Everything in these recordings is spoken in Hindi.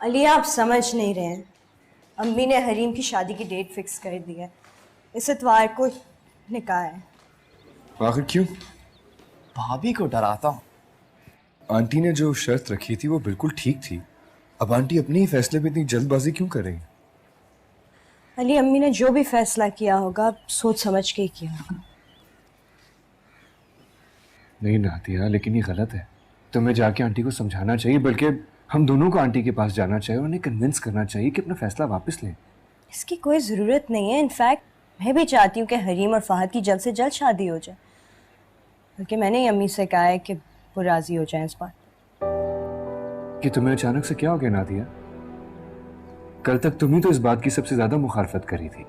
अली आप समझ नहीं रहे हैं। अम्मी ने हरीम की शादी की डेट फिक्स कर दी है। इस इतवार को निकाह है। आखिर क्यों? भाभी को डराता हूँ। आंटी ने जो शर्त रखी थी वो बिल्कुल ठीक थी। अब आंटी अपने ही फैसले पे इतनी जल्दबाजी क्यों कर रही हैं? अली अम्मी ने जो भी फैसला किया होगा सोच समझ के ही किया होगा। नहीं नादिया, लेकिन ये गलत है। तुम्हें जाके आंटी को समझाना चाहिए, बल्कि हम दोनों को आंटी के पास जाना चाहिए और उन्हें कन्विंस करना चाहिए कि अपना फैसला वापस लें। इसकी कोई ज़रूरत नहीं है। इनफैक्ट मैं भी चाहती हूँ कि हरीम और फहद की जल्द से जल्द शादी हो जाए। बल्कि मैंने ही अम्मी से कहा है कि वो राज़ी हो जाए इस बात। कि तुम्हें अचानक से क्या हो गया नादिया? कल तक तुम ही तो इस बात की सबसे ज्यादा मुखालफत करी थी।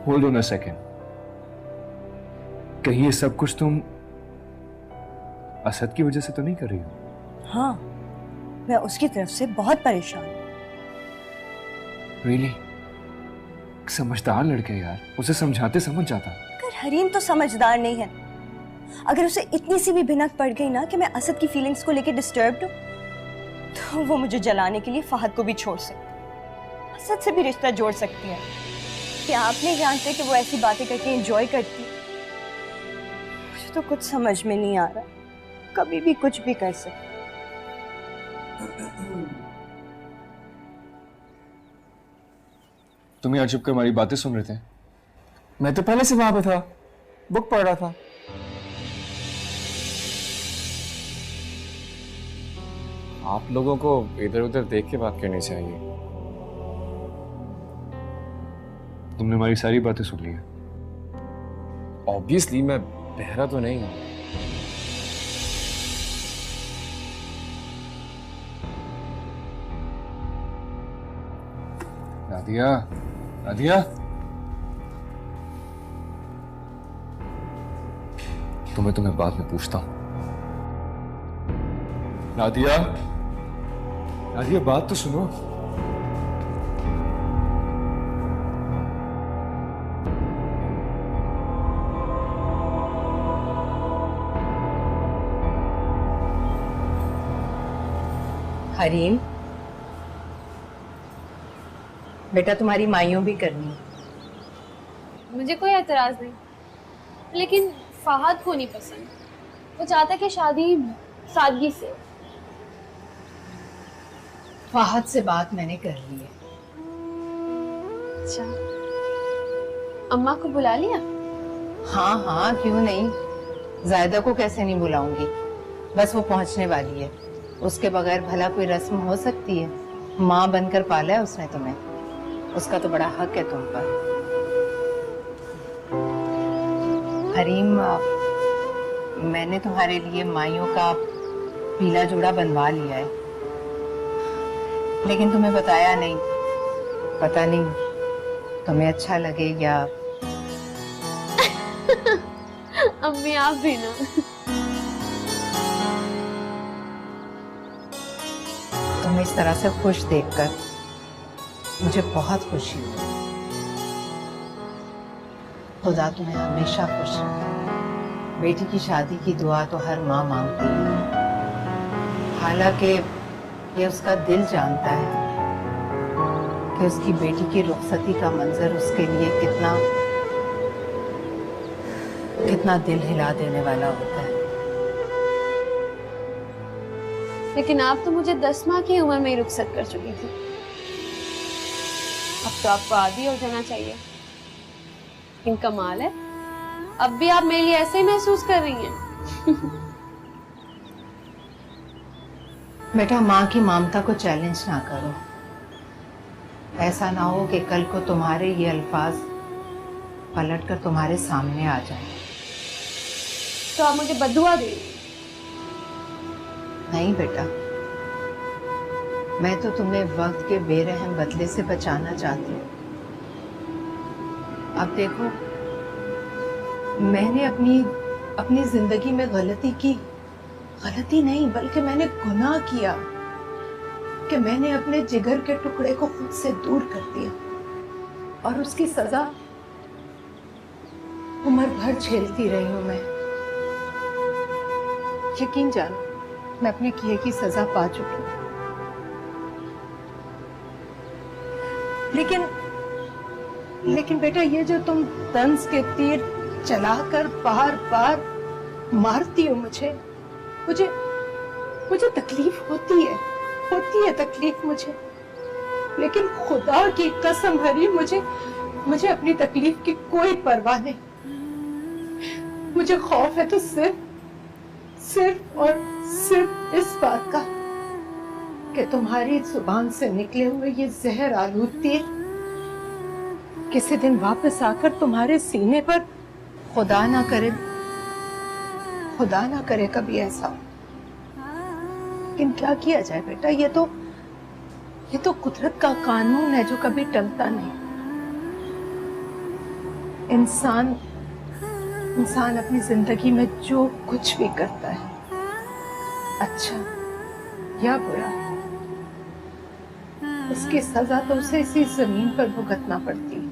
होल्ड ऑन अ सेकेंड, कहीं ये सब कुछ तुम असद की वजह से तो नहीं कर रही हो? हाँ, मैं उसकी तरफ से बहुत परेशान हूँ। रियली? समझदार लड़के यार, उसे समझाते समझ जाता। अगर हरीम तो समझदार नहीं है, अगर उसे इतनी सी भी भिनक पड़ गई ना कि मैं असद की फीलिंग्स को लेकर डिस्टर्ब्ड हूँ, तो वो मुझे जलाने के लिए फहद को भी छोड़ सकती, असद से भी रिश्ता जोड़ सकती है। क्या आप नहीं जानते कि वो ऐसी बातें करके एंजॉय करती है? मुझे तो कुछ समझ में नहीं आ रहा, कभी भी कुछ भी कर सकती। तुम यहाँ चुप कर हमारी बातें सुन रहे थे? मैं तो पहले से वहां पे था, बुक पढ़ रहा था। आप लोगों को इधर उधर देख के बात करनी चाहिए। तुमने हमारी सारी बातें सुन ली हैं। ऑब्वियसली मैं बहरा तो नहीं हूं। नादिया, नादिया, तुम्हें बाद में पूछता हूं। नादिया, नादिया बात तो सुनो। हरीम, बेटा तुम्हारी माइयों भी करनी। मुझे कोई एतराज नहीं, लेकिन फहद को नहीं पसंद। वो चाहता है कि शादी सादगी से। फहद से बात मैंने कर ली है। अच्छा, अम्मा को बुला लिया? हाँ हाँ, क्यों नहीं, जायदा को कैसे नहीं बुलाऊंगी। बस वो पहुंचने वाली है, उसके बगैर भला कोई रस्म हो सकती है? माँ बनकर पाला है उसने तुम्हें, उसका तो बड़ा हक है तुम पर। हरीम, मैंने तुम्हारे लिए माइयों का पीला जोड़ा बनवा लिया है, लेकिन तुम्हें बताया नहीं। पता नहीं तुम्हें अच्छा लगे या। अम्मी आप भी ना। तुम्हें इस तरह से खुश देखकर मुझे बहुत खुशी हुई। खुदा तुम्हें हमेशा खुश रखे। बेटी की शादी की दुआ तो हर माँ मांगती है, हालांकि ये उसका दिल जानता है कि उसकी बेटी की रुखसती का मंजर उसके लिए कितना कितना दिल हिला देने वाला होता है। लेकिन आप तो मुझे 10 माह की उम्र में ही रुखसत कर चुकी थी। अब तो आपको आदी हो जाना चाहिए। लेकिन कमाल है, अब भी आप मेरे लिए ऐसे ही महसूस कर रही हैं। बेटा, माँ की ममता को चैलेंज ना करो। ऐसा ना हो कि कल को तुम्हारे ये अल्फाज पलटकर तुम्हारे सामने आ जाए। तो आप मुझे बद्दुआ दे? नहीं बेटा, मैं तो तुम्हें वक्त के बेरहम बदले से बचाना चाहती हूँ। अब देखो, मैंने अपनी जिंदगी में गलती की। गलती नहीं, बल्कि मैंने गुनाह किया कि मैंने अपने जिगर के टुकड़े को खुद से दूर कर दिया, और उसकी सजा उम्र भर झेलती रही हूं मैं। यकीन जानो, मैं अपने किए की सजा पा चुकी हूँ। लेकिन बेटा, ये जो तुम तंज के तीर चलाकर बार बार मारती हो मुझे तकलीफ होती है तकलीफ मुझे। लेकिन खुदा की कसम हरी, मुझे अपनी तकलीफ की कोई परवाह नहीं। मुझे खौफ है तो सिर्फ और सिर्फ इस बात का कि तुम्हारी जुबान से निकले हुए ये जहर आलूद तीर किसी दिन वापस आकर तुम्हारे सीने पर, खुदा ना करे कभी ऐसा। लेकिन क्या किया जाए बेटा, ये तो कुदरत का कानून है जो कभी टलता नहीं। इंसान अपनी जिंदगी में जो कुछ भी करता है, अच्छा या बुरा, उसकी सजा तो उसे इसी जमीन पर भुगतना पड़ती है।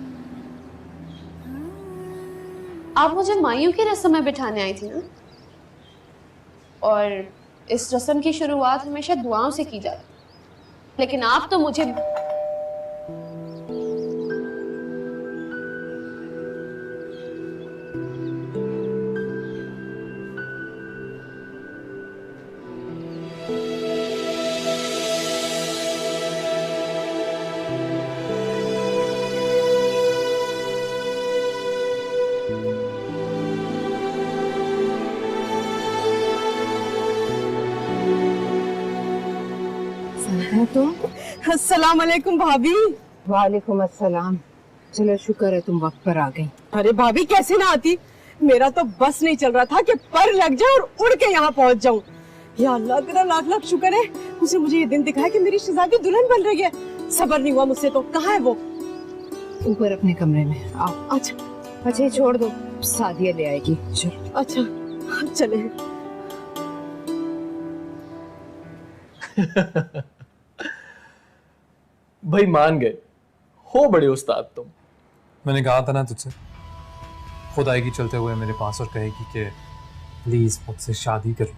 आप मुझे मायूं की रस्म में बिठाने आई थी ना, और इस रस्म की शुरुआत हमेशा दुआओं से की जाती, लेकिन आप तो मुझे तुम? अस्सलाम वालेकुम भाभी। वालेकुम अस्सलाम। चलो शुक्र है तुम वक्त पर आ गई। अरे भाभी कैसे ना आती, मेरा तो बस नहीं चल रहा था कि पर लग जाए और उड़ के यहाँ पहुँच जाऊँ। या अल्लाह तेरा लाख लाख शुक्र है, मुझे ये दिन दिखाया कि मेरी शहजादी दुल्हन बन रही है। सबर नहीं हुआ मुझसे तो। कहाँ है वो? ऊपर अपने कमरे में। आओ। अच्छा छोड़ दो, सादिया ले आएगी। चलो। अच्छा चले। भाई मान गए हो, बड़े उस्ताद तुम। मैंने कहा था ना तुझसे, खुद आएगी चलते हुए मेरे पास और कहेगी कि प्लीज मुझसे शादी कर लो।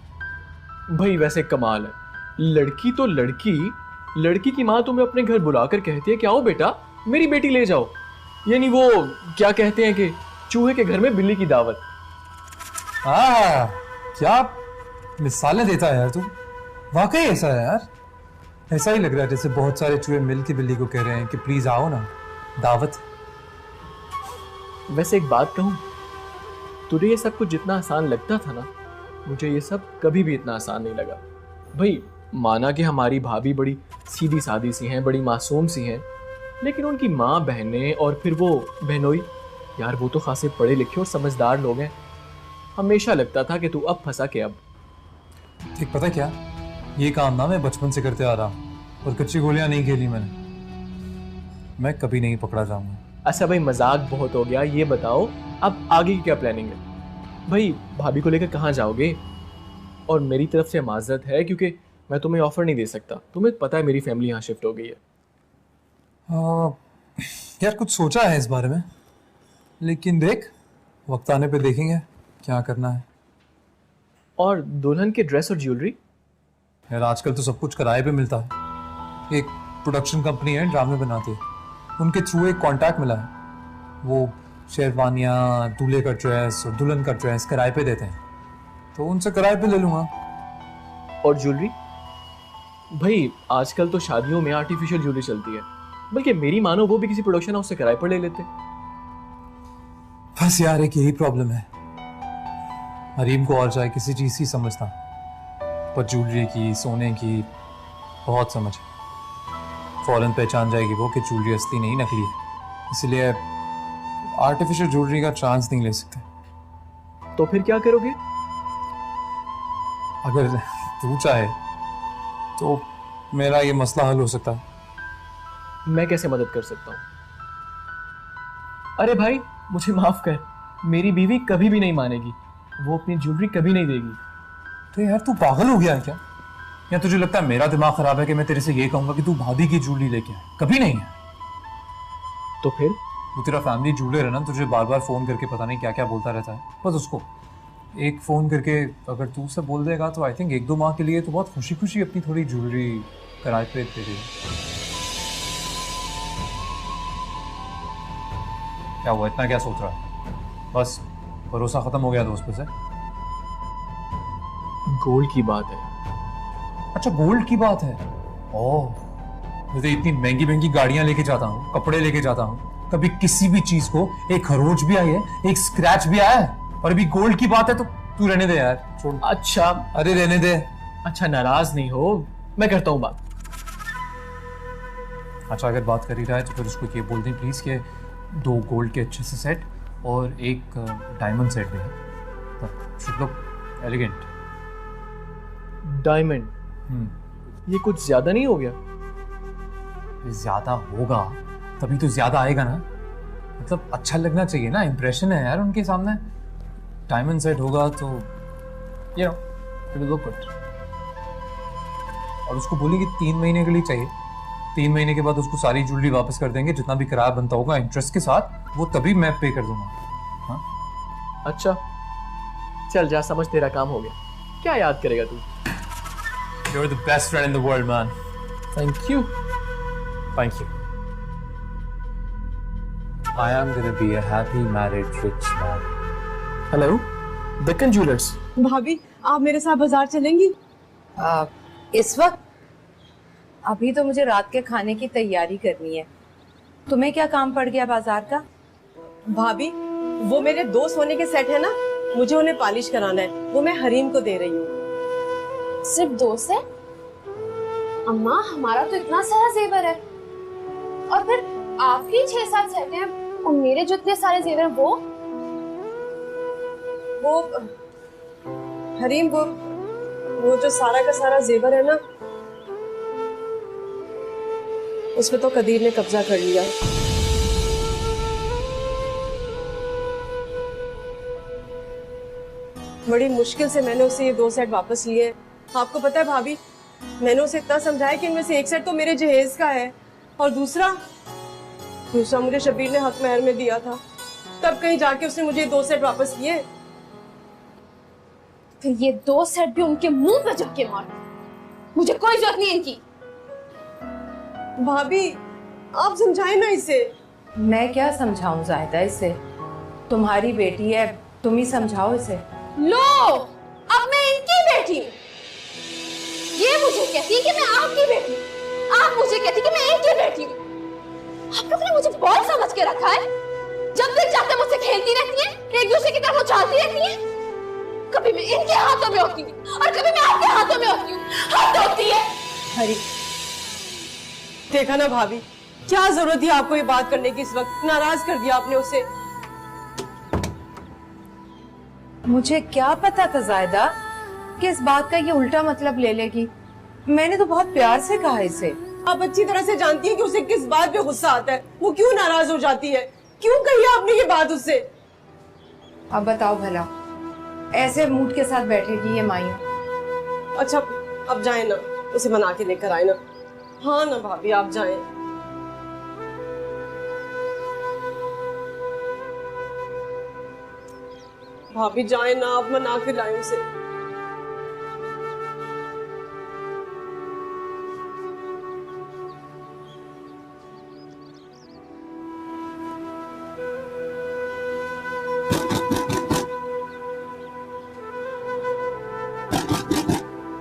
भाई वैसे कमाल है, लड़की तो लड़की की माँ तुम्हें अपने घर बुलाकर कहती है कि आओ बेटा मेरी बेटी ले जाओ। यानी वो क्या कहते हैं कि चूहे के घर में बिल्ली की दावत। क्या मिसालें देता है यार तू, वाकई ऐसा है यार। ऐसा ही लग रहा है जैसे बहुत सारे चूहे मिल के बिल्ली को कह रहे हैं कि प्लीज आओ ना, दावत। वैसे एक बात कहूं, तुझे ये सब कुछ जितना आसान लगता था ना, मुझे ये सब कभी भी इतना आसान नहीं लगा। भाई माना कि हमारी भाभी बड़ी सीधी सादी सी हैं, बड़ी मासूम सी हैं, लेकिन उनकी माँ बहनें और फिर वो बहनोई, यार वो तो खासे पढ़े लिखे और समझदार लोग हैं। हमेशा लगता था कि तू अब फंसा के अब। ठीक, पता क्या, ये काम ना मैं बचपन से करते आ रहा हूँ और कच्ची गोलियां नहीं खेली मैंने। मैं कभी नहीं पकड़ा जाऊंगा। अच्छा भाई मजाक बहुत हो गया, ये बताओ अब आगे की क्या प्लानिंग है? भाई भाभी को लेकर कहाँ जाओगे? और मेरी तरफ से माजरत है क्योंकि मैं तुम्हें ऑफर नहीं दे सकता, तुम्हें पता है मेरी फैमिली यहाँ शिफ्ट हो गई है। यार कुछ सोचा है इस बारे में, लेकिन देख वक्त आने पे देखेंगे क्या करना है। और दुल्हन के ड्रेस और ज्वेलरी? यार आजकल तो सब कुछ किराए पे मिलता है। एक प्रोडक्शन कंपनी है, ड्रामे बनाती है, उनके थ्रू एक कांटेक्ट मिला है। वो शेरवानियाँ, दूल्हे का ड्रेस और दुल्हन का ड्रेस किराए पे देते हैं, तो उनसे किराए पे ले लूँगा। और ज्वेलरी? भाई आजकल तो शादियों में आर्टिफिशियल ज्वेलरी चलती है, बल्कि मेरी मानो वो भी किसी प्रोडक्शन हाउस से किराए पर ले लेते। बस यार एक यही प्रॉब्लम है, हरीम को और चाहे किसी चीज़ की समझता, पर ज्वेलरी की, सोने की बहुत समझ है। फौरन पहचान जाएगी वो कि ज्वेलरी असली नहीं नकली है, इसलिए आर्टिफिशियल ज्वेलरी का चांस नहीं ले सकते। तो फिर क्या करोगे? अगर तू चाहे तो मेरा ये मसला हल हो सकता है। मैं कैसे मदद कर सकता हूँ? अरे भाई मुझे माफ कर, मेरी बीवी कभी भी नहीं मानेगी, वो अपनी ज्वेलरी कभी नहीं देगी। तो यार तू पागल हो गया है क्या? या तुझे लगता है मेरा दिमाग खराब है कि मैं तेरे से ये कहूंगा कि तू भाभी की ज्वेलरी लेके आए? कभी नहीं है। तो फिर? वो तेरा फैमिली ज्वेलर है ना, तुझे बार बार फोन करके पता नहीं क्या क्या बोलता रहता है, बस उसको एक फ़ोन करके अगर तू उसे बोल देगा तो आई थिंक 1-2 माह के लिए तो बहुत खुशी खुशी अपनी थोड़ी ज्वेलरी किराए पे दे देगा। क्या हुआ, इतना क्या सोच रहा है? बस भरोसा ख़त्म हो गया दोस्त पे से? गोल्ड की बात है। अच्छा गोल्ड की बात है। ओह, मैं तो इतनी महंगी महंगी गाड़ियां लेके जाता हूँ, कपड़े लेके जाता हूँ, कभी किसी भी चीज को एक खरोच भी आई है, एक स्क्रैच भी आया है, और अभी गोल्ड की बात है तो तू रहने दे यार, छोड़। अच्छा अरे रहने दे। अच्छा नाराज नहीं हो, मैं करता हूँ बात। अच्छा अगर बात कर ही रहा है तो फिर उसको ये बोल दें प्लीज कि 2 गोल्ड के अच्छे से सेट और एक डायमंड सेट दे, तब शुड लुक एलिगेंट। डायमंड, ये कुछ ज्यादा नहीं हो गया? ज्यादा होगा तभी तो ज्यादा आएगा ना, मतलब अच्छा लगना चाहिए ना, इंप्रेशन है यार उनके सामने। डायमंड सेट होगा तो you know it will look good. और उसको बोलेंगे 3 महीने के लिए चाहिए, 3 महीने के बाद उसको सारी ज्वेलरी वापस कर देंगे, जितना भी किराया बनता होगा इंटरेस्ट के साथ, वो तभी मैं पे कर दूंगा। हाँ? अच्छा चल जा, समझ तेरा काम हो गया। क्या याद करेगा तू? You're the best friend in the world, man. Thank you. Thank you. I am gonna be a happy married rich man. Hello, Deccan jewellers. भाभी आप मेरे साथ बाजार चलेंगी? इस वक्त? अभी तो मुझे रात के खाने की तैयारी करनी है। तुम्हें क्या काम पड़ गया बाजार का? भाभी वो मेरे 2 सोने के सेट है ना, मुझे उन्हें पॉलिश कराना है, वो मैं हरीम को दे रही हूँ। सिर्फ 2 सेट? अम्मा हमारा तो इतना सारा जेवर है, और फिर आपके 6-7 सेट हैं, और मेरे जो इतने सारे जेवर हैं वो हरीम वो जो सारा का सारा जेवर है ना, उसमें तो कदीर ने कब्जा कर लिया। बड़ी मुश्किल से मैंने उसे ये 2 सेट वापस लिए। आपको पता है भाभी, मैंने उसे इतना समझाया कि इनमें से एक सेट तो मेरे जहेज का है, और दूसरा मुझे शबीर ने हक महर में दिया था, तब कहीं जाके उसने मुझे 2 सेट वापस किए। फिर ये 2 सेट भी उनके मुंह पे जब के मार, मुझे कोई जरूरत नहीं इनकी। भाभी आप समझाए ना इसे। मैं क्या समझाऊं जायदा इसे, तुम्हारी बेटी है, तुम ही समझाओ इसे। लो, अब मैं इनकी बेटी हूँ। ये मुझे कहती है कि मैं आपकी बेटी हूँ, आप मुझे कहती कि मैं इनकी बेटी हूँ। आप लोग ने मुझे बॉल समझ के रखा है। जब तक जाते मुझसे खेलती रहती है, एक दूसरे की तरफ उछालती रहती है। कभी मैं इनके हाथों में होती हूँ और कभी मैं आपके हाथों में होती हूँ। हद होती है। हरी देखा ना भाभी, क्या जरूरत थी आपको ये बात करने की? इस वक्त नाराज कर दिया आपने उसे। मुझे क्या पता था जायदा कि इस बात का ये उल्टा मतलब ले लेगी। मैंने तो बहुत प्यार से कहा इसे। आप अच्छी तरह से जानती हैं कि उसे किस बात पे गुस्सा आता है, वो क्यों नाराज हो जाती है, क्यों कही आपने ये बात उससे? अब बताओ भला, ऐसे मूड के साथ बैठेगी ये माई? अच्छा अब जाए ना, उसे बना के लेकर आए ना। हाँ ना भाभी आप जाएं। भाभी जाए ना, आप मना के लाए उसे।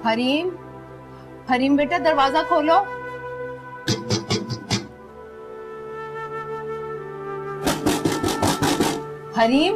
हरीम, हरीम बेटा दरवाजा खोलो। हरीम,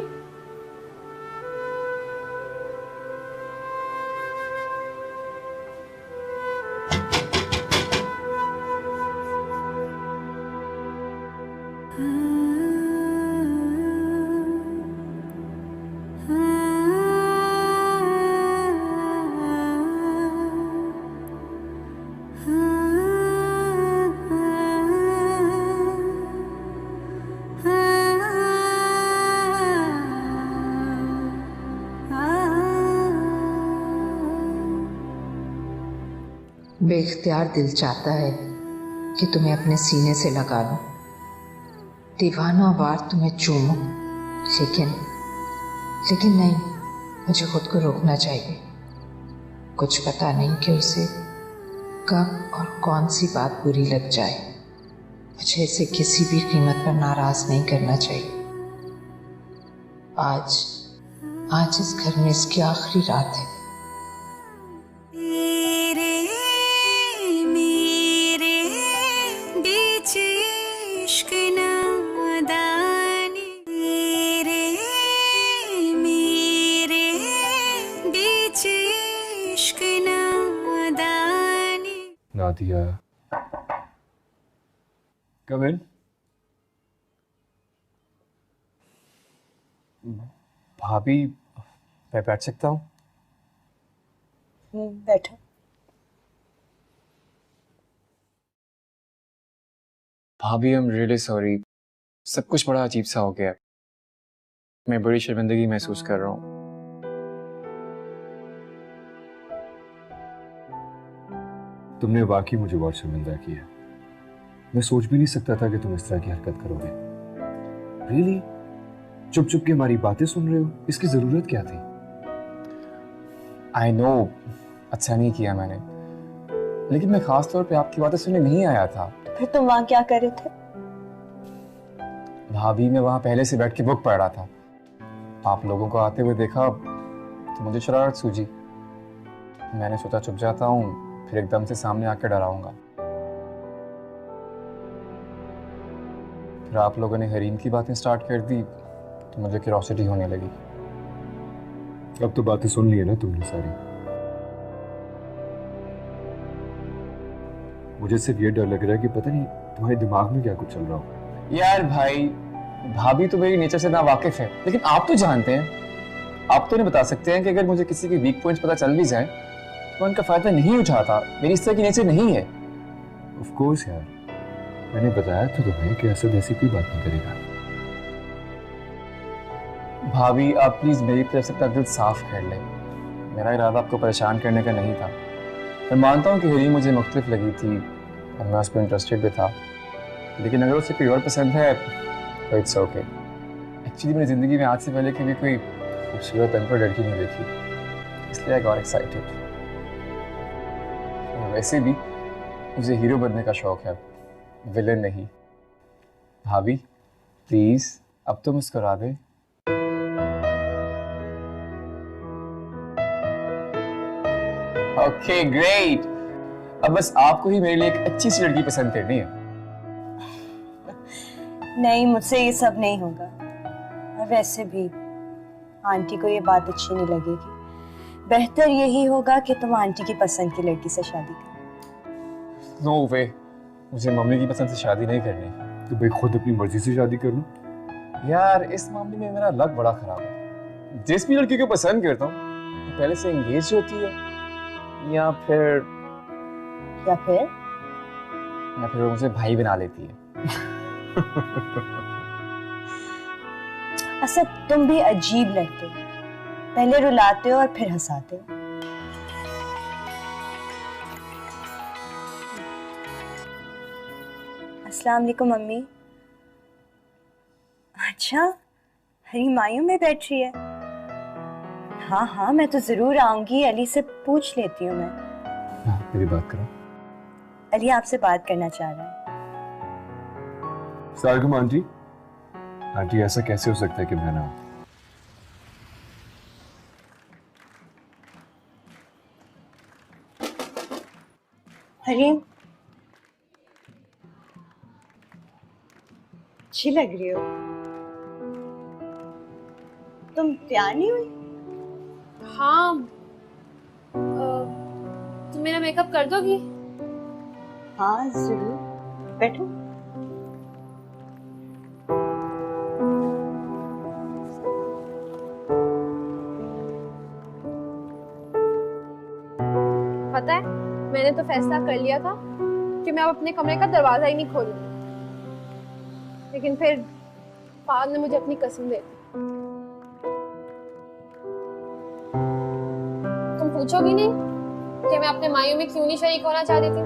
बेख्तियार दिल चाहता है कि तुम्हें अपने सीने से लगा लूं, दीवाना वार तुम्हें चूमूं, लेकिन नहीं, मुझे खुद को रोकना चाहिए। कुछ पता नहीं कि उसे कब और कौन सी बात बुरी लग जाए। मुझे इसे किसी भी कीमत पर नाराज नहीं करना चाहिए। आज इस घर में इसकी आखिरी रात है। नादिया, कम इन। भाभी, मैं बैठ सकता हूँ? बैठो। भाभी, आई एम रियली सॉरी। सब कुछ बड़ा अजीब सा हो गया। मैं बड़ी शर्मिंदगी महसूस कर रहा हूँ। तुमने वाकई मुझे बहुत शर्मिंदा किया। मैं सोच भी नहीं सकता था कि तुम इस तरह की हरकत करोगे। रियली? चुप चुप के हमारी बातें सुन रहे हो? इसकी जरूरत क्या थी? आई नो, अच्छा नहीं किया मैंने, लेकिन मैं खास तौर पे आपकी बातें सुनने नहीं आया था। फिर तुम वहां क्या कर रहे थे? भाभी, मैं वहां पहले से बैठ के बुक पढ़ रहा था। आप लोगों को आते हुए देखा तो मुझे शरारत सूझी। मैंने सोचा चुप जाता हूँ, फिर एकदम से सामने आकर डराऊंगा। फिर आप लोगों ने हरीम की बातें स्टार्ट कर दी तो मुझे क्यूरोसिटी होने लगी। अब तो बातें सुन ली है ना तुमने सारी। मुझे सिर्फ ये डर लग रहा है कि पता नहीं तुम्हारे दिमाग में क्या कुछ चल रहा हो। यार भाई, भाभी तो मेरी नेचर से ना वाकिफ है, लेकिन आप तो जानते हैं। आप तो नहीं बता सकते हैं कि अगर मुझे किसी के वीक पॉइंट्स पता चल भी जाए तो मैं उनका फायदा नहीं उठाता। मेरी इस तरह की नेचर नहीं है। ऑफ कोर्स यार, मैंने बताया था तुम्हें कि असद ऐसी कोई बात नहीं करेगा। भाभी, आप प्लीज मेरी तरफ से अपना दिल साफ कर लें। मेरा इरादा आपको परेशान करने का नहीं था। मैं मानता हूँ कि हरीम मुझे मुख्तलिफ लगी थी और मैं उस पर इंटरेस्टेड भी था, लेकिन अगर उसे कोई और पसंद है तो इट्स ओके। एक्चुअली मेरी ज़िंदगी में आज से पहले कभी कोई खूबसूरत अनपढ़ लड़की नहीं देखी, इसलिए आई गॉट एक्साइटेड। वैसे भी मुझे हीरो बनने का शौक है, विलन नहीं। भाभी प्लीज अब तो मुस्कुरा दे। ओके ग्रेट, अब बस आपको ही मेरे लिए एक अच्छी सी लड़की पसंद करनी है। नहीं, मुझसे ये सब नहीं होगा। और वैसे भी आंटी को ये बात अच्छी नहीं लगेगी। बेहतर यही होगा कि तुम आंटी की पसंद की लड़की से शादी करो। नो वे, मुझे मम्मी की पसंद से शादी नहीं करनी। तो भाई खुद अपनी मर्जी से शादी कर लो। यार इस मामले में मेरा लक बड़ा खराब है। जिस भी लड़की को पसंद करता हूँ तो पहले से एंगेज होती है या फिर वो मुझे भाई बना लेती है। असद, तुम भी अजीब लड़के हो। पहले रुलाते हो और फिर हंसाते हो। अस्सलाम वालेकुम मम्मी। अच्छा, हरी मायूं में बैठ रही है। हाँ हाँ, मैं तो जरूर आऊंगी। अली से पूछ लेती हूँ मैं। मेरी बात करो। अली आपसे बात करना चाह रहा है। सलाम आंटी। आंटी ऐसा कैसे हो सकता है कि मैं ना आऊं? हरीम, अच्छी लग रही हो। तुम तैयार नहीं हुई? हाँ, तुम मेरा मेकअप कर दोगी? हाँ जरूर, बैठो। पता है, मैंने तो फैसला कर लिया था कि मैं अब अपने कमरे का दरवाजा ही नहीं खोलूंगी, लेकिन फिर फाद ने मुझे अपनी कसम दे दी। तुम पूछोगी नहीं कि मैं अपने मायूं में क्यों नहीं शरीक होना चाह रही थी?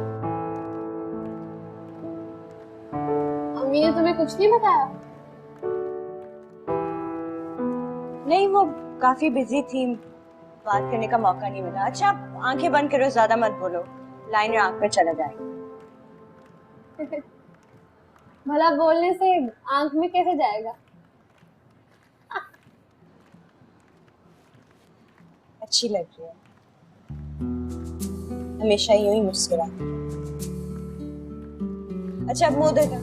अम्मी ने तुम्हें कुछ नहीं बताया? नहीं, वो काफी बिजी थी, बात करने का मौका नहीं मिला। अच्छा आप आंखें बंद करो, ज्यादा मत बोलो, लाइनर आंख पे चला जाएगा। भला बोलने से आंख में कैसे जाएगा? अच्छी लग रही है, हमेशा यूं ही मुस्कुराती। अच्छा अब मुंह देखा।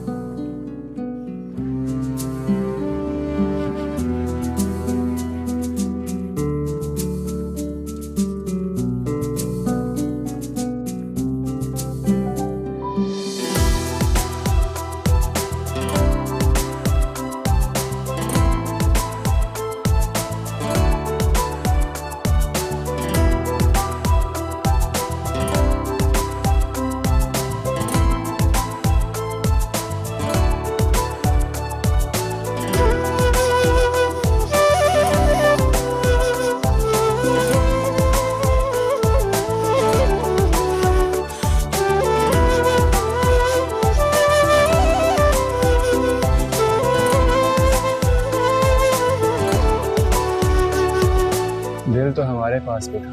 दिल तो हमारे पास भी था,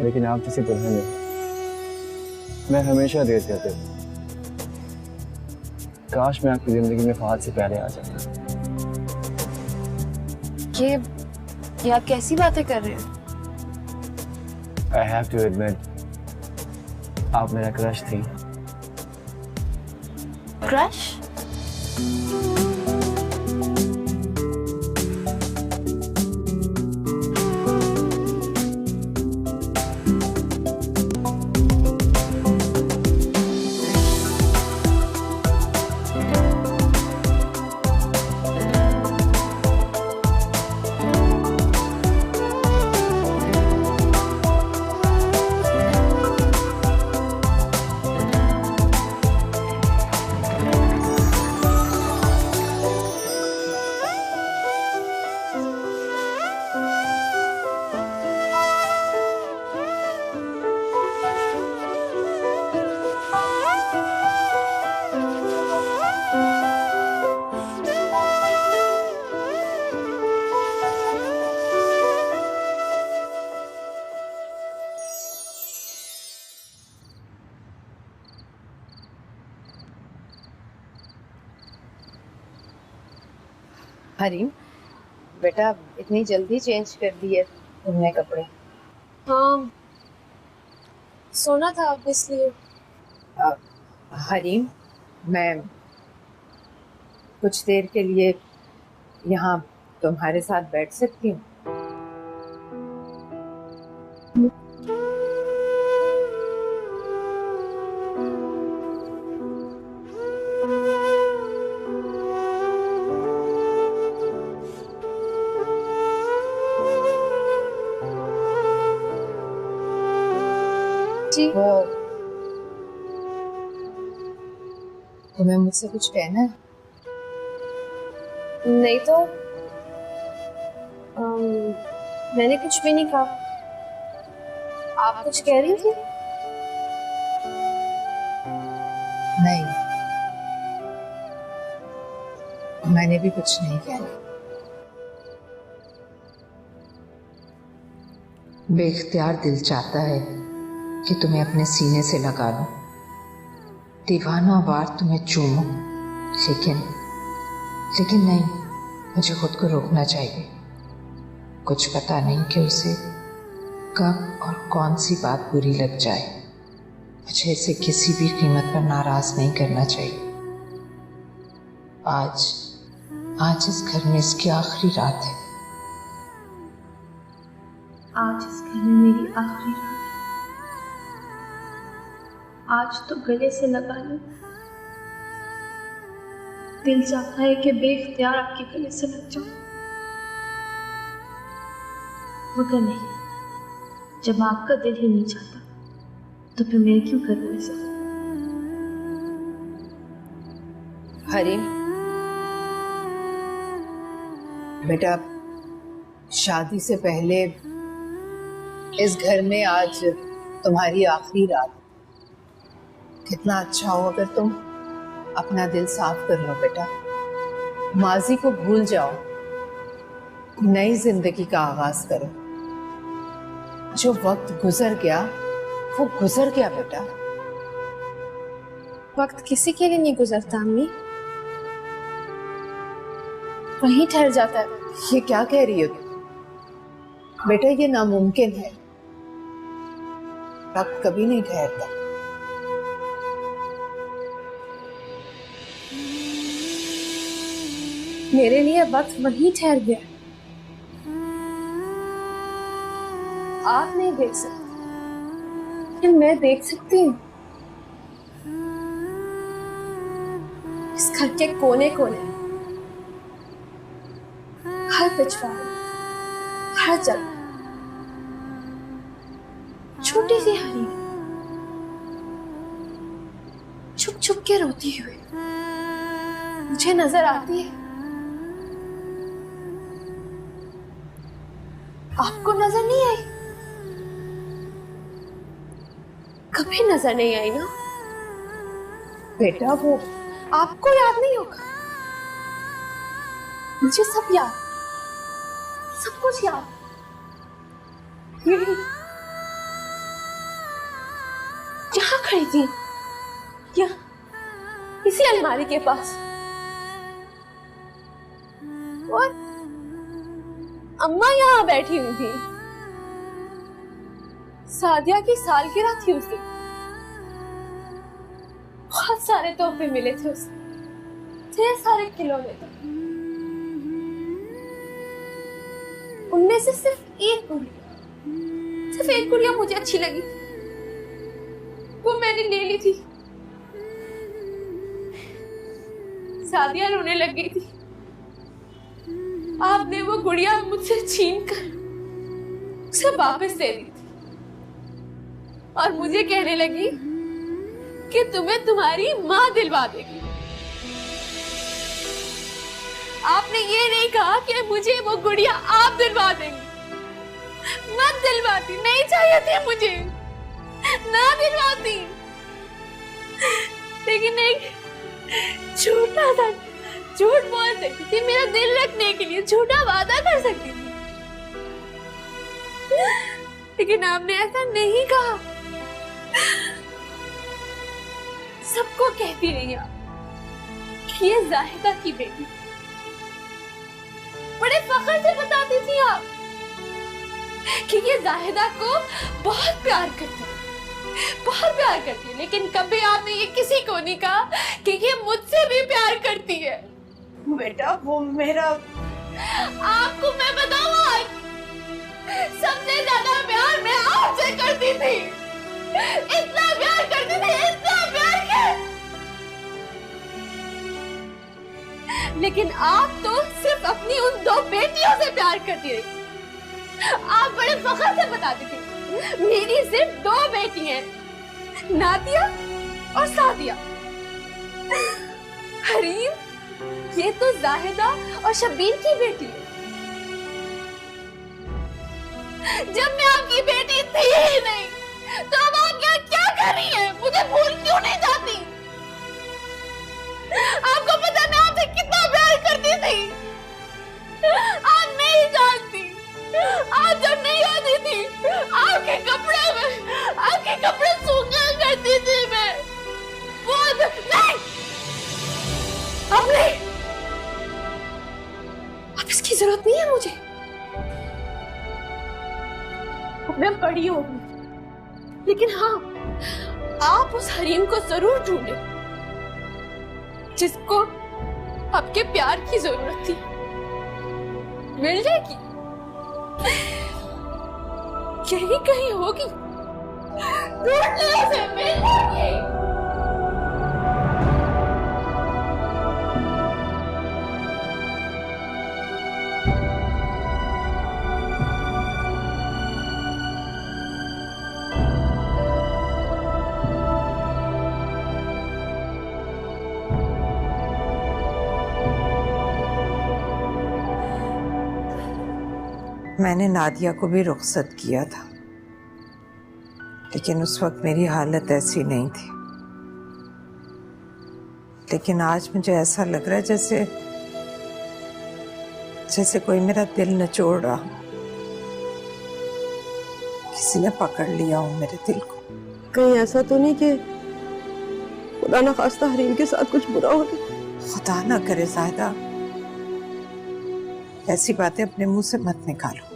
लेकिन आप जैसी दुल्हन नहीं। मैं हमेशा देर कहते थे, काश मैं आपकी जिंदगी में फहद से पहले आ जाता। ये आप कैसी बातें कर रहे हो? I have to admit, आप मेरा क्रश थी। क्रश? हरीम बेटा, इतनी जल्दी चेंज कर दिए तुमने कपड़े? हाँ, सोना था इसलिए। हरीम, मैं कुछ देर के लिए यहाँ तुम्हारे साथ बैठ सकती हूँ? वो तुम्हें मुझसे कुछ कहना है? नहीं तो मैंने कुछ भी नहीं कहा। आप कुछ कह रही थी? नहीं, मैंने भी कुछ नहीं कहना। बेख्तियार दिल चाहता है कि तुम्हें अपने सीने से लगा लूं, दीवाना वार तुम्हें चूमूं, लेकिन नहीं, मुझे खुद को रोकना चाहिए। कुछ पता नहीं कि उसे कब और कौन सी बात बुरी लग जाए। मुझे इसे किसी भी कीमत पर नाराज नहीं करना चाहिए। आज इस घर में इसकी आखिरी रात है। आज इस घर में मेरी आखिरी रात है। आज तो गले से लगा लूं। दिल चाहता है कि बेख्तियार आपके गले से लग जाऊं, मगर नहीं। जब आपका दिल ही नहीं चाहता तो फिर मैं क्यों करूं ऐसा? हरीम बेटा, शादी से पहले इस घर में आज तुम्हारी आखिरी रात। कितना अच्छा हो अगर तुम अपना दिल साफ कर लो बेटा, माजी को भूल जाओ, नई जिंदगी का आगाज करो। जो वक्त गुजर गया वो गुजर गया बेटा। वक्त किसी के लिए नहीं गुजरता अम्मी, वहीं ठहर जाता है। ये क्या कह रही हो तुम? बेटा ये नामुमकिन है, वक्त कभी नहीं ठहरता। मेरे लिए वक्त वहीं ठहर गया। आप नहीं देख सकते लेकिन मैं देख सकती हूँ। इस घर के कोने कोने, हर पिछवाड़े, हर जगह छोटी सी हरी छुप छुप के रोती हुई मुझे नजर आती है। आपको नजर नहीं आई? कभी नजर नहीं आई ना बेटा वो आपको याद नहीं होगा, मुझे सब याद, सब कुछ याद। यहाँ खड़ी थी, यहाँ इसी अलमारी के पास, और अम्मा यहाँ बैठी हुई थी। सादिया की सालगिरह थी उस दिन, बहुत सारे तोहफे मिले थे उसे, ढेर सारे खिलौने थे। उनमें से सिर्फ एक गुड़िया मुझे अच्छी लगी, वो मैंने ले ली थी। सादिया रोने लग गई थी, आपने वो गुड़िया मुझसे छीन कर उसे वापस दे दी थी और मुझे कहने लगी कि तुम्हें तुम्हारी माँ दिलवा देगी। आपने ये नहीं कहा कि मुझे वो गुड़िया आप दिलवा देंगी। मत दिलवाती, नहीं चाहिए थी मुझे, ना दिलवाती। लेकिन एक छोटा सा झूठ बोल सकती थी, मेरा दिल रखने के लिए झूठा वादा कर सकती थी, लेकिन आपने ऐसा नहीं कहा। सबको कहती रही आप कि ये जाहिदा की बेटी, बड़े फख्र से बताती थी आप कि ये जाहिदा को बहुत प्यार करती है, बहुत प्यार करती है, लेकिन कभी आपने ये किसी को नहीं कहा कि ये मुझसे भी प्यार करती है। बेटा वो मेरा, आपको मैं बताऊं आज, सबसे ज्यादा प्यार मैं आपसे करती थी, इतना प्यार करती थी, इतना प्यार के, लेकिन आप तो सिर्फ अपनी उन 2 बेटियों से प्यार करती रही। आप बड़े फख्र से बताती थी मेरी सिर्फ 2 बेटी हैं, नादिया और सादिया। हरीम, ये तो जाहिदा और शबीर की बेटी है। जब मैं आपकी बेटी थी ही नहीं, तो अब आप क्या कर रही हैं? मुझे भूल क्यों नहीं जाती? आपको पता मैं आपसे कितना प्यार करती थी, आप नहीं जानती। आप जब नहीं होती थी, आपके कपड़े सूखा करती थी मैं। वो नहीं, अब नहीं, अब इसकी जरूरत नहीं है मुझे। मैं बड़ी होगी, लेकिन हाँ, आप उस हरीम को जरूर ढूंढे जिसको आपके प्यार की जरूरत थी। मिल जाएगी, यही कहीं होगी, ढूंढ लो उसे, मिल जाएगी। मैंने नादिया को भी रुखसत किया था, लेकिन उस वक्त मेरी हालत ऐसी नहीं थी। लेकिन आज मुझे ऐसा लग रहा है जैसे कोई मेरा दिल निचोड़ रहा, किसी ने पकड़ लिया हो मेरे दिल को। कहीं ऐसा तो नहीं कि खुदा ना खास्ता हरीम के साथ कुछ बुरा हो गया? खुदा ना करे ज़ाहिदा, ऐसी बातें अपने मुंह से मत निकालो।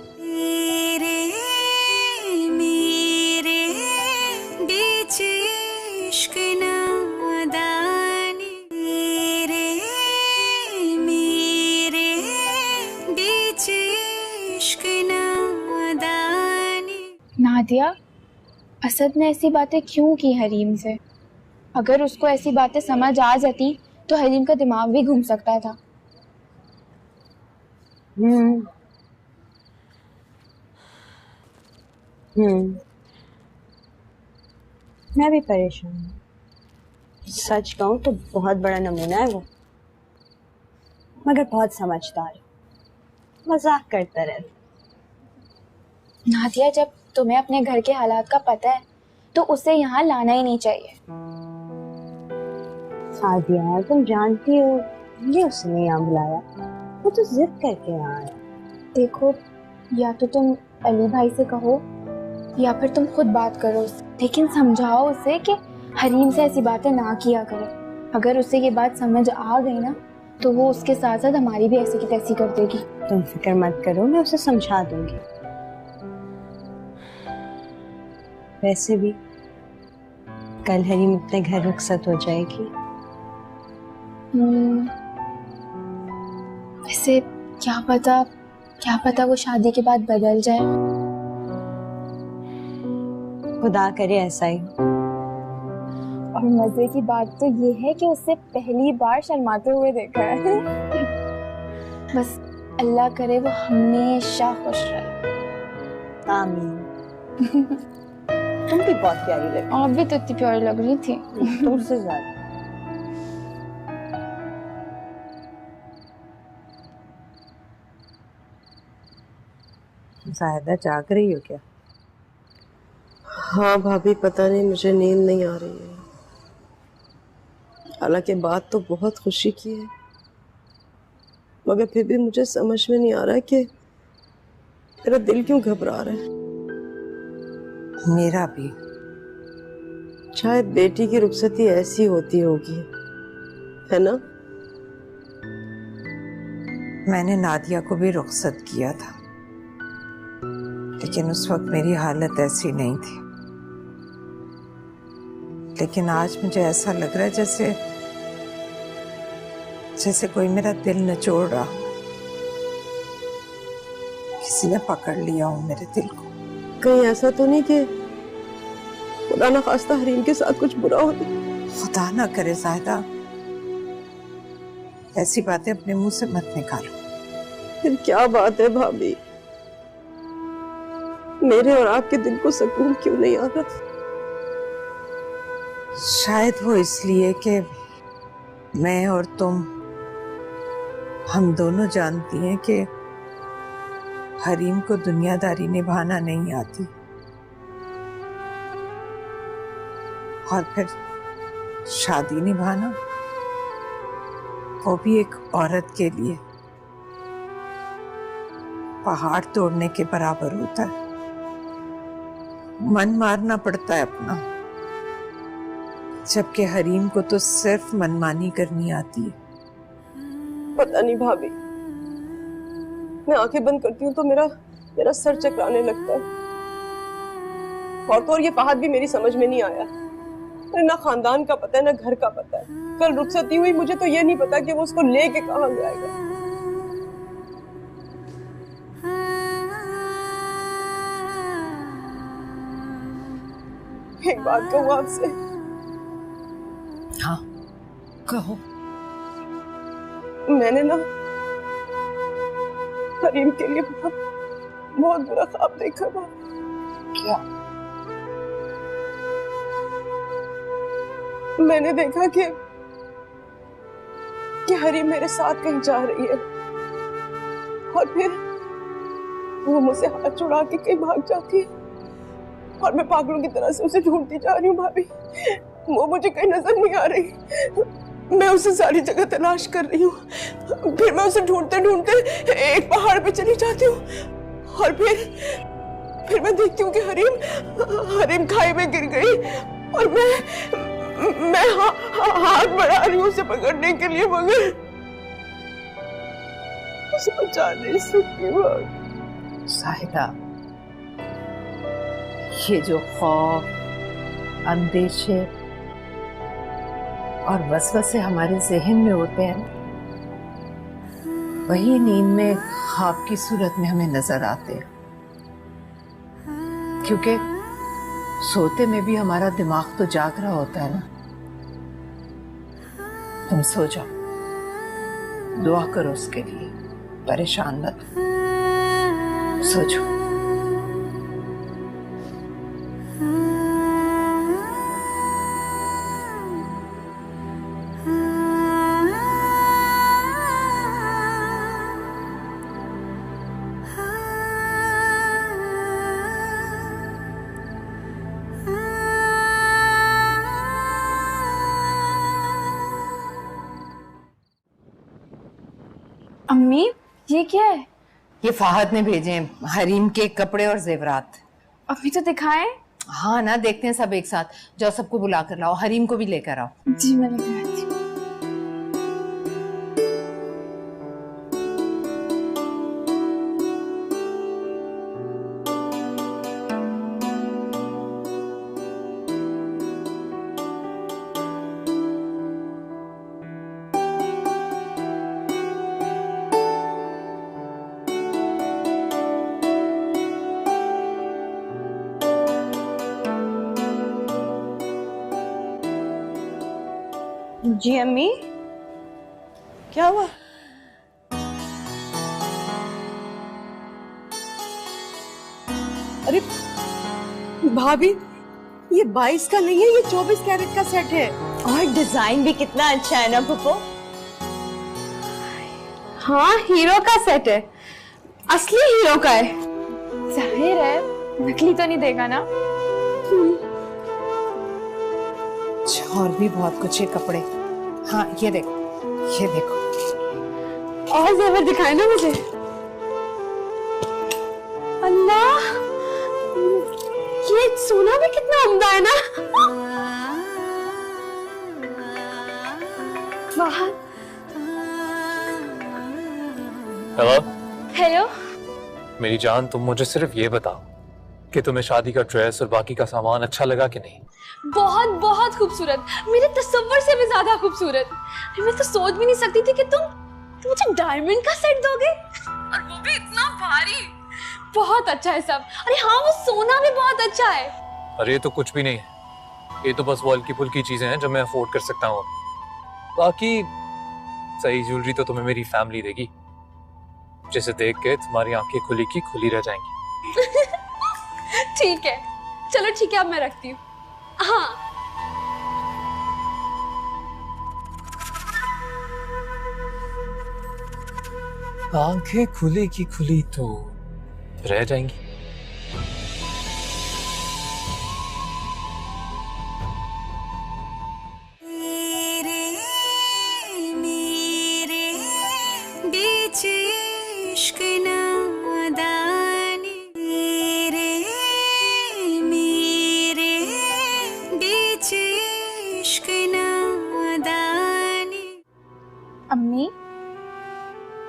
नादिया, असद ने ऐसी बातें क्यों की हरीम से? अगर उसको ऐसी बातें समझ आ जाती तो हरीम का दिमाग भी घूम सकता था। मैं भी परेशान हूँ। सच कहूँ तो बहुत बड़ा नमूना है वो, मगर बहुत समझदार है, मजाक करता रहता। नादिया, जब तुम्हें अपने घर के हालात का पता है तो उसे यहाँ लाना ही नहीं चाहिए। सादिया, तुम जानती हो ये उसने यहाँ बुलाया, वो तो जिद करके यहाँ आया। देखो, या तो तुम अली भाई से कहो या फिर तुम खुद बात करो उससे, लेकिन समझाओ उसे कि हरीम से ऐसी बातें ना किया करे। अगर उसे ये बात समझ आ गई ना तो वो उसके साथ साथ हमारी भी ऐसी की तैसी कर देगी। तुम फिक्र मत करो, मैं उसे समझा दूंगी। वैसे भी कल हरीम अपने घर रुखसत हो जाएगी। वैसे क्या पता वो शादी के बाद बदल जाए। खुदा करे ऐसा ही। और मजे की बात तो ये है कि उससे पहली बार शर्माते हुए देखा है। बस अल्लाह करे वो हमेशा खुश रहे। आमीन। तुम भी बहुत प्यारी लगी। आप भी तो इतनी प्यारी लग रही थी। तुमसे ज्यादा। ज़ाहिदा जाग रही हो क्या? हाँ भाभी, पता नहीं मुझे नींद नहीं आ रही है। हालांकि बात तो बहुत खुशी की है, मगर फिर भी मुझे समझ में नहीं आ रहा है कि मेरा दिल क्यों घबरा रहा है। मेरा भी। शायद बेटी की रुखसती ऐसी होती होगी, है ना? मैंने नादिया को भी रुखसत किया था, लेकिन उस वक्त मेरी हालत ऐसी नहीं थी। लेकिन आज मुझे ऐसा लग रहा है जैसे कोई मेरा दिल निचोड़ रहा, किसी ने पकड़ लिया हो मेरे दिल को। कहीं ऐसा तो नहीं कि खुदा ना खास्ता हरीम के साथ कुछ बुरा हो गया? खुदा ना करे ज़ाहिदा, ऐसी बातें अपने मुंह से मत निकालो। फिर क्या बात है भाभी? मेरे और आपके दिल को सुकून क्यों नहीं आ रहा? शायद वो इसलिए कि मैं और तुम, हम दोनों जानती हैं कि हरीम को दुनियादारी निभाना नहीं आती, और फिर शादी निभाना, वो भी एक औरत के लिए पहाड़ तोड़ने के बराबर होता है। मन मारना पड़ता है अपना, जबकि हरीम को तो सिर्फ मनमानी करनी आती है। पता नहीं भाभी, मैं आंखें बंद करती हूँ तो मेरा सर चकराने लगता है। और तो और ये फहद भी मेरी समझ में नहीं आया। ना खानदान का पता है, ना घर का पता है। कल रुखसती हुई, मुझे तो ये नहीं पता कि वो उसको लेके कहाँ जाएगा। एक बात कहूँ आपसे? हाँ कहो। मैंने ना हरीम के लिए बहुत बुरा ख्वाब देखा था। क्या? मैंने देखा कि हरीम मेरे साथ कहीं जा रही है और फिर वो मुझसे हाथ छुड़ा के कहीं भाग जाती है और मैं पागलों की तरह से उसे ढूंढती जा रही हूँ। भाभी, वो मुझे कहीं नजर नहीं आ रही। मैं उसे सारी जगह तलाश कर रही हूँ, फिर मैं उसे ढूंढते ढूंढते एक पहाड़ पे चली जाती हूँ और फिर मैं देखती हूँ कि हरीम खाई में गिर गई और मैं हाथ बढ़ा रही हूँ उसे पकड़ने के लिए, मगर उसे बचा नहीं सकती। साहिदा, ये जो खौफ, अंदेशे और वसवसे हमारे जहन में होते हैं, वही नींद में ख्वाब की सूरत में हमें नजर आते हैं, क्योंकि सोते में भी हमारा दिमाग तो जाग रहा होता है ना। तुम सो जाओ, दुआ करो उसके लिए, परेशान मत, सो जाओ। अम्मी, ये क्या है? ये फाहद ने भेजे हैं, हरीम के कपड़े और जेवरात। अम्मी तो दिखाएं। हाँ ना, देखते हैं सब एक साथ। जाओ, सबको बुला कर लाओ, हरीम को भी लेकर आओ। जी मैं लेकर आती हूँ। जी अम्मी, क्या हुआ? अरे भाभी, ये 22 का नहीं है, ये 24 कैरेट का सेट है। और डिजाइन भी कितना अच्छा है ना पुप्पो। हाँ, हीरो का सेट है, असली हीरो का है। जाहिर है नकली तो नहीं देगा ना। और भी बहुत कुछ है कपड़े। हाँ, ये देखो, ये देखो। और जेवर दिखाए ना मुझे। अल्लाह, ये सोना भी कितना उम्दा है ना। वाह। Hello hello. मेरी जान, तुम मुझे सिर्फ ये बताओ कि तुम्हें शादी का ड्रेस और बाकी का सामान अच्छा लगा कि नहीं? बहुत बहुत खूबसूरत, मेरे तसव्वुर से भी ज्यादा खूबसूरत। मैं तो सोच भी नहीं सकती थी कि तुम मुझे डायमंड का सेट दोगे, और वो भी इतना भारी। बहुत अच्छा है सब। अरे हाँ, वो सोना भी बहुत अच्छा है। अरे ये तो कुछ भी नहीं है, ये तो बस वो हल्की फुल्की चीजें हैं जो मैं अफोर्ड कर सकता हूँ। बाकी सही ज्वेलरी तो तुम्हें मेरी फैमिली देगी, जिसे देख के तुम्हारी आंखें खुली की खुली रह जाएंगी। ठीक है, चलो ठीक है, अब मैं रखती हूँ। हाँ, आंखें खुली की खुली तो रह जाएंगी। अम्मी,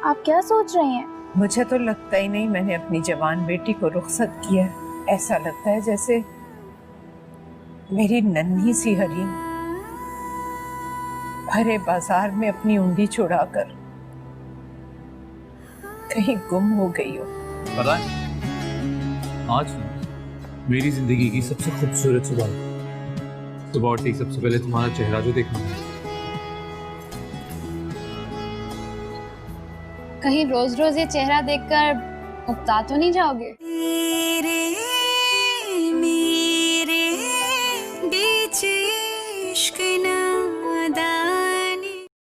आप क्या सोच रही हैं? मुझे तो लगता ही नहीं मैंने अपनी जवान बेटी को रुखसत किया। ऐसा लगता है जैसे मेरी नन्ही सी हरीम भरे बाजार में अपनी उंगली छुड़ाकर कहीं गुम हो गई हो। पता है, आज मेरी जिंदगी की सबसे खूबसूरत सुबह उठते ही सबसे पहले तुम्हारा चेहरा जो देखा, कहीं रोज रोज ये चेहरा देखकर उकता तो नहीं जाओगे?